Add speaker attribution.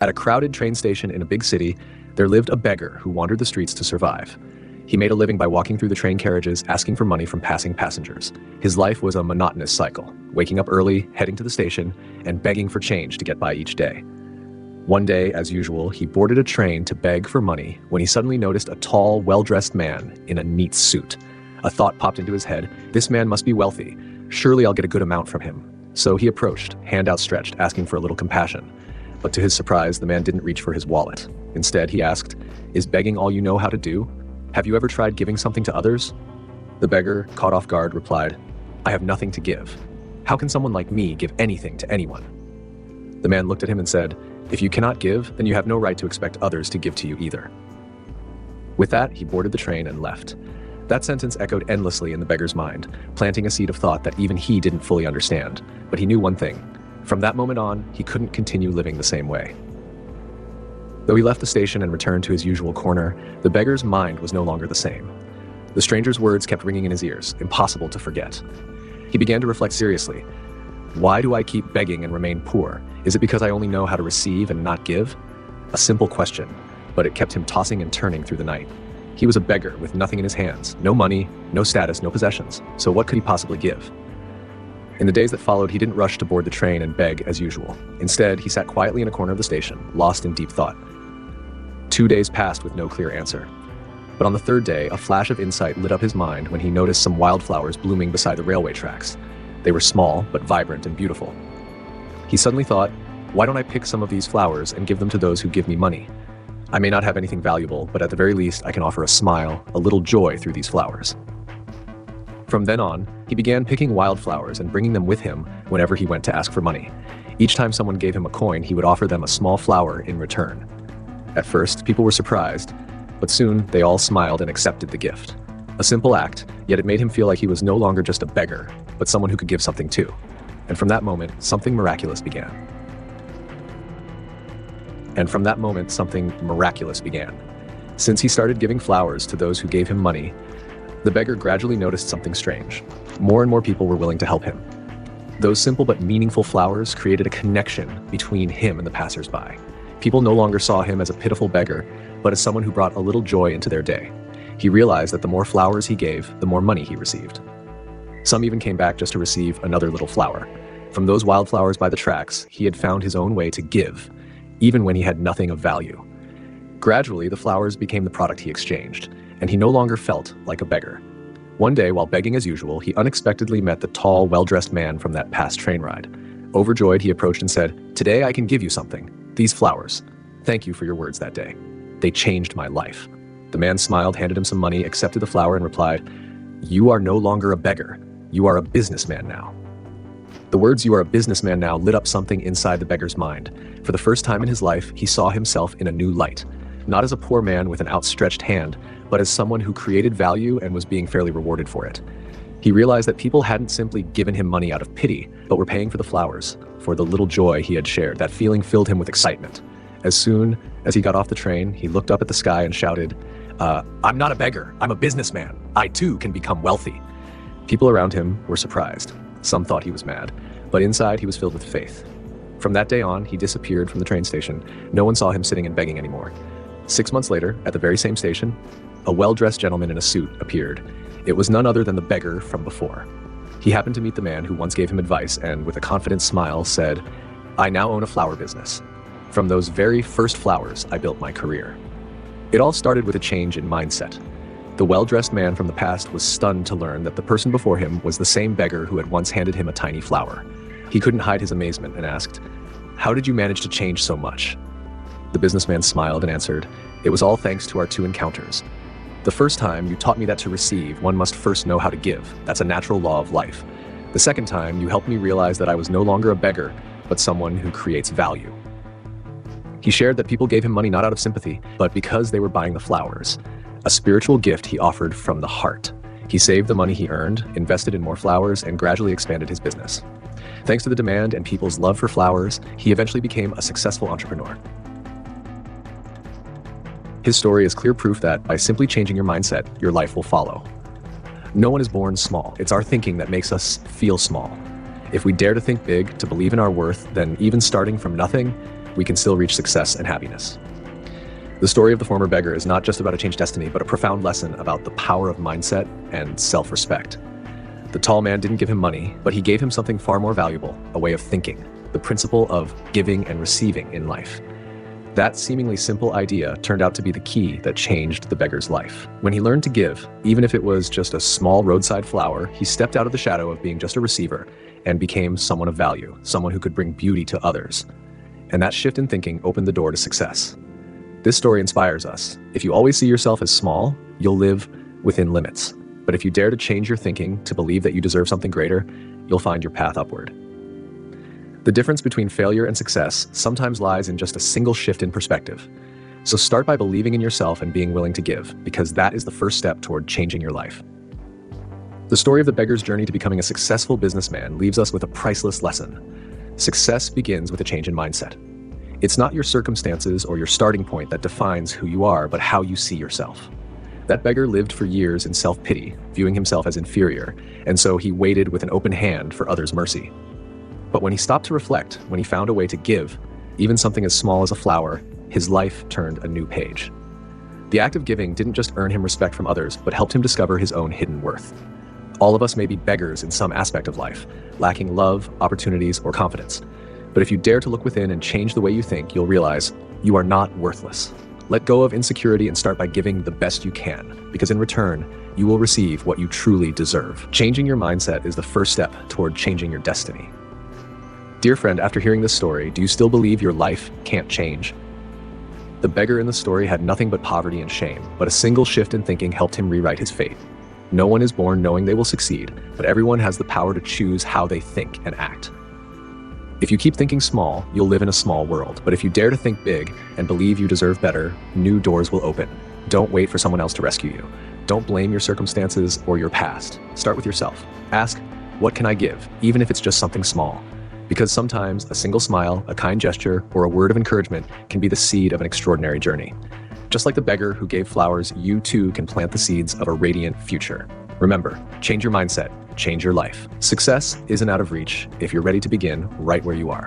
Speaker 1: At a crowded train station in a big city, there lived a beggar who wandered the streets to survive. He made a living by walking through the train carriages, asking for money from passing passengers. His life was a monotonous cycle, waking up early, heading to the station, and begging for change to get by each day. One day, as usual, he boarded a train to beg for money when he suddenly noticed a tall, well-dressed man in a neat suit. A thought popped into his head: this man must be wealthy. Surely I'll get a good amount from him. So he approached, hand outstretched, asking for a little compassion. But to his surprise, the man didn't reach for his wallet. Instead, he asked, "Is begging all you know how to do? Have you ever tried giving something to others?" The beggar, caught off guard, replied, "I have nothing to give. How can someone like me give anything to anyone?" The man looked at him and said, "If you cannot give, then you have no right to expect others to give to you either." With that, he boarded the train and left. That sentence echoed endlessly in the beggar's mind, planting a seed of thought that even he didn't fully understand. But he knew one thing: from that moment on, he couldn't continue living the same way. Though he left the station and returned to his usual corner, the beggar's mind was no longer the same. The stranger's words kept ringing in his ears, impossible to forget. He began to reflect seriously. Why do I keep begging and remain poor? Is it because I only know how to receive and not give? A simple question, but it kept him tossing and turning through the night. He was a beggar with nothing in his hands, no money, no status, no possessions. So what could he possibly give? In the days that followed, he didn't rush to board the train and beg as usual. Instead, he sat quietly in a corner of the station, lost in deep thought. 2 days passed with no clear answer. But on the third day, a flash of insight lit up his mind when he noticed some wildflowers blooming beside the railway tracks. They were small, but vibrant and beautiful. He suddenly thought, why don't I pick some of these flowers and give them to those who give me money? I may not have anything valuable, but at the very least, I can offer a smile, a little joy through these flowers. From then on, he began picking wildflowers and bringing them with him whenever he went to ask for money. Each time someone gave him a coin, he would offer them a small flower in return. At first, people were surprised, but soon they all smiled and accepted the gift. A simple act, yet it made him feel like he was no longer just a beggar, but someone who could give something too. And from that moment, something miraculous began. Since he started giving flowers to those who gave him money, the beggar gradually noticed something strange. More and more people were willing to help him. Those simple but meaningful flowers created a connection between him and the passers-by. People no longer saw him as a pitiful beggar, but as someone who brought a little joy into their day. He realized that the more flowers he gave, the more money he received. Some even came back just to receive another little flower. From those wildflowers by the tracks, he had found his own way to give, even when he had nothing of value. Gradually, the flowers became the product he exchanged, and he no longer felt like a beggar. One day, while begging as usual, he unexpectedly met the tall, well-dressed man from that past train ride. Overjoyed, he approached and said, "Today I can give you something. These flowers. Thank you for your words that day. They changed my life." The man smiled, handed him some money, accepted the flower, and replied, "You are no longer a beggar. You are a businessman now." The words "you are a businessman now" lit up something inside the beggar's mind. For the first time in his life, he saw himself in a new light. Not as a poor man with an outstretched hand, but as someone who created value and was being fairly rewarded for it. He realized that people hadn't simply given him money out of pity, but were paying for the flowers, for the little joy he had shared. That feeling filled him with excitement. As soon as he got off the train, he looked up at the sky and shouted, "I'm not a beggar, I'm a businessman. I too can become wealthy." People around him were surprised. Some thought he was mad, but inside he was filled with faith. From that day on, he disappeared from the train station. No one saw him sitting and begging anymore. 6 months later, at the very same station, a well-dressed gentleman in a suit appeared. It was none other than the beggar from before. He happened to meet the man who once gave him advice and, with a confident smile, said, "I now own a flower business. From those very first flowers, I built my career." It all started with a change in mindset. The well-dressed man from the past was stunned to learn that the person before him was the same beggar who had once handed him a tiny flower. He couldn't hide his amazement and asked, "How did you manage to change so much?" The businessman smiled and answered, "It was all thanks to our 2 encounters. The first time, you taught me that to receive, one must first know how to give. That's a natural law of life. The second time, you helped me realize that I was no longer a beggar, but someone who creates value." He shared that people gave him money not out of sympathy, but because they were buying the flowers, a spiritual gift he offered from the heart. He saved the money he earned, invested in more flowers, and gradually expanded his business. Thanks to the demand and people's love for flowers, he eventually became a successful entrepreneur. His story is clear proof that by simply changing your mindset, your life will follow. No one is born small. It's our thinking that makes us feel small. If we dare to think big, to believe in our worth, then even starting from nothing, we can still reach success and happiness. The story of the former beggar is not just about a changed destiny, but a profound lesson about the power of mindset and self-respect. The tall man didn't give him money, but he gave him something far more valuable, a way of thinking, the principle of giving and receiving in life. That seemingly simple idea turned out to be the key that changed the beggar's life. When he learned to give, even if it was just a small roadside flower, he stepped out of the shadow of being just a receiver and became someone of value, someone who could bring beauty to others. And that shift in thinking opened the door to success. This story inspires us. If you always see yourself as small, you'll live within limits. But if you dare to change your thinking to believe that you deserve something greater, you'll find your path upward. The difference between failure and success sometimes lies in just a single shift in perspective. So start by believing in yourself and being willing to give, because that is the first step toward changing your life. The story of the beggar's journey to becoming a successful businessman leaves us with a priceless lesson. Success begins with a change in mindset. It's not your circumstances or your starting point that defines who you are, but how you see yourself. That beggar lived for years in self-pity, viewing himself as inferior, and so he waited with an open hand for others' mercy. But when he stopped to reflect, when he found a way to give, even something as small as a flower, his life turned a new page. The act of giving didn't just earn him respect from others, but helped him discover his own hidden worth. All of us may be beggars in some aspect of life, lacking love, opportunities, or confidence. But if you dare to look within and change the way you think, you'll realize you are not worthless. Let go of insecurity and start by giving the best you can, because in return, you will receive what you truly deserve. Changing your mindset is the first step toward changing your destiny. Dear friend, after hearing this story, do you still believe your life can't change? The beggar in the story had nothing but poverty and shame, but a single shift in thinking helped him rewrite his fate. No one is born knowing they will succeed, but everyone has the power to choose how they think and act. If you keep thinking small, you'll live in a small world. But if you dare to think big and believe you deserve better, new doors will open. Don't wait for someone else to rescue you. Don't blame your circumstances or your past. Start with yourself. Ask, what can I give, even if it's just something small? Because sometimes a single smile, a kind gesture, or a word of encouragement can be the seed of an extraordinary journey. Just like the beggar who gave flowers, you too can plant the seeds of a radiant future. Remember, change your mindset, change your life. Success isn't out of reach if you're ready to begin right where you are.